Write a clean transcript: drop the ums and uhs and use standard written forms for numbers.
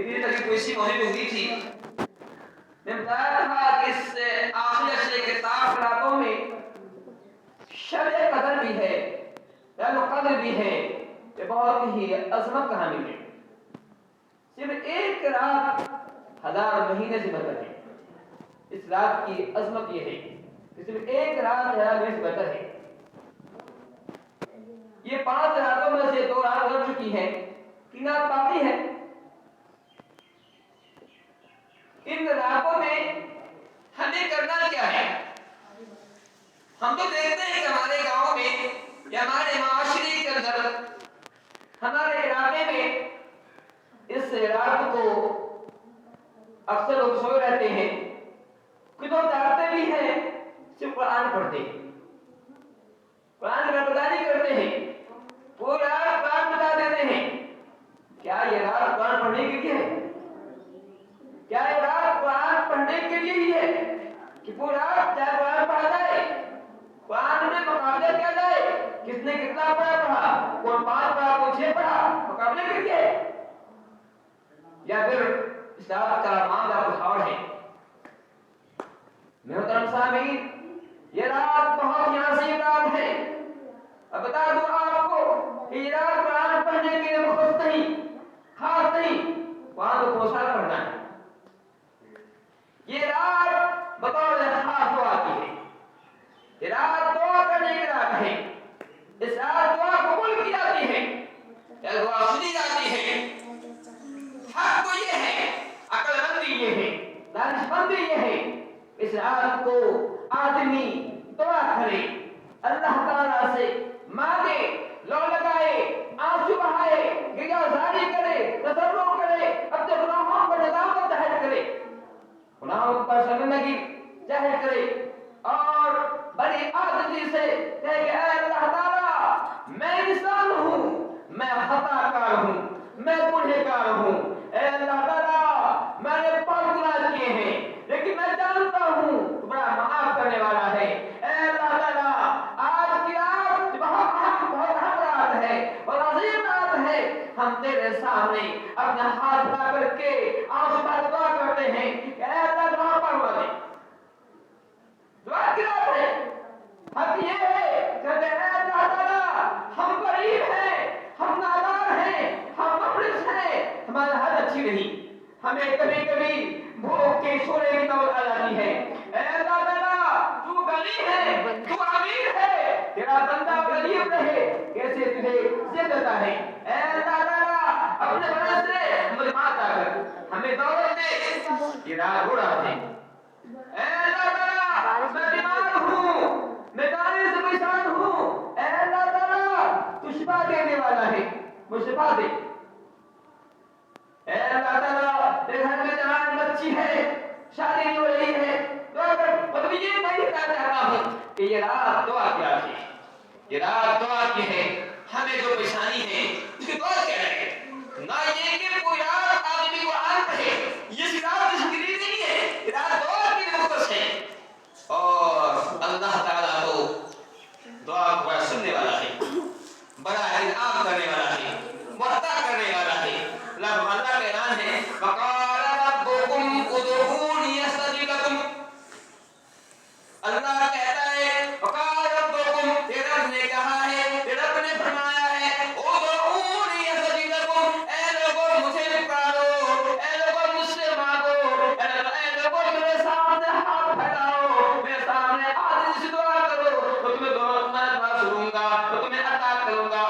دن تک کوئی سی موجود ہوئی تھی، میں بتایا تھا کہ اس آخری عشرے کے طاق راتوں میں شب قدر بھی ہے، لیلۃ القدر بھی ہے، یہ بہت ہی عظمت کا حامل ہے۔ صرف ایک رات 1000 مہینے سے بہتر ہے۔ اس رات کی عظمت یہ ہے کہ صرف ایک رات 1000 مہینے سے بہتر ہے۔ یہ 5 راتوں میں سے 2 رات گزر چکی ہیں، 3 رات باقی ہے۔ ان راتوں میں ہمیں کرنا کیا ہے؟ ہم تو دیکھتے ہیں کہ ہمارے گاؤں میں یا ہمارے معاشرے کے اندر، ہمارے علاقے میں اس رات کو اکثر لوگ سوئے رہتے ہیں، کچھ لوگ جاگتے بھی ہیں، صرف قرآن پڑھتے ہیں، قرآن کا پتہ نہیں کرتے ہیں، پوری رات قرآن بتا دیتے ہیں۔ کیا یہ رات قرآن پڑھنے کے لیے ہے؟ کیا یہ رات قرآن پڑھنے کے لیے ہی ہے کہ پوری رات چاہے قرآن پڑھا جائے، قرآن میں مقابلہ کیا جائے، کس نے کتنا پڑھا، کوئی 5 پڑھا، کوئی 6 پڑھا، مقابلے کے لیے؟ یا پھر اس رات کا معاملہ کچھ اور ہے؟ محترم سامعین، یہ رات بہت ہی عظیم رات ہے۔ اب بتا دوں آپ کو کہ یہ رات قرآن پڑھنے کے لیے مختص نہیں، خاص نہیں، قرآن کو بہت سارا پڑھنا ہے۔ یہ رات بطور خاص دعا کی ہے، یہ رات دعا کرنے کی رات ہے۔ اس رات دعا قبول کی جاتی ہے، یہ دعا سنی جاتی ہے۔ حق تو یہ ہے، عقل مندی یہ ہے، دانش مندی یہ ہے، اس رات کو آدمی دعا کرے، اللہ تعالیٰ سے مانگے، لو لگائے، آنسو بہائے، گریہ زاری کرے، تضرع کرے، اپنے گناہوں پر ندامت ظاہر کرے، گناہوں پر شرمندگی ظاہر کرے، اور بڑی عاجزی سے کہے کہ اے اللہ تعالیٰ، میں انسان ہوں، میں خطا کار ہوں، میں گنہگار ہوں، اے اللہ تعالیٰ میں نے بہت گناہ کیے ہیں، لیکن میں جانتا ہوں تو بڑا معاف کرنے والا ہے۔ اے اللہ تعالیٰ آج کی رات بہت اہم رات ہے اور عظیم رات ہے، ہم تیرے سامنے اپنا ہاتھ اٹھا کر کے آنسو بہا دعا کرتے ہیں کہ اے اللہ دعا پڑھوا دے۔ دعا کی رات ہے، حق یہ ہے کہ اے اللہ تعالیٰ ہم غریب ہیں، ہم نادار ہیں، ہم مفلس ہیں، ہماری حالت اچھی نہیں، ہمیں کبھی کبھی بھوک کے سونے کی نوبت آ جاتی ہے۔ اے اللہ تعالیٰ تو غنی ہے، تو امیر ہے، تیرا بندہ غریب رہے کیسے تجھے عزت دیتا ہے۔ اے اللہ تعالیٰ اپنے فضل سے مجھے عطا کر، ہمیں دولت دے۔ یہ رات رو رہا ہے، اے اللہ تعالیٰ میں بیمار ہوں، میں جانے سے پریشان ہوں، اے اللہ تعالیٰ تو شفا دینے والا ہے، مجھے شفا دے۔ اے اللہ تعالیٰ میرے گھر میں جوان بچی ہے، شادی نہیں ہو رہی ہے، دعا کر۔ مطلب یہ میں کہنا چاہتا ہوں کہ یہ رات دعا کی رات ہے، یہ رات دعا کی ہے۔ ہمیں جو پریشانی ہے اس کی دعا کیا ہے، نہ یہ کہ کوئی رات آدمی قرآن پڑھے، یہ رات اس کے لیے نہیں ہے، یہ رات دعا کے لیے مختص ہے، اور اللہ تعالیٰ تو دعا کو بڑا سننے والا ہے، بڑا انعام کرنے والا ہے، وعدہ کرنے والا ہے۔ اللہ کا اعلان ہے وقال ربکم ادعونی استجب لکم، اللہ کہتا ہے وقال ربکم، تیرے رب نے کہا ہے، تیرے رب نے فرمایا ہے ادعونی استجب لکم، اے لوگوں مجھے پکارو، اے لوگوں مجھ سے مانگو، اے لوگوں میرے سامنے ہاتھ پھیلاؤ، میرے سامنے عاجزی سے دعا کرو تو تمہیں دعا سنوں گا، تو تمہیں عطا کروں گا۔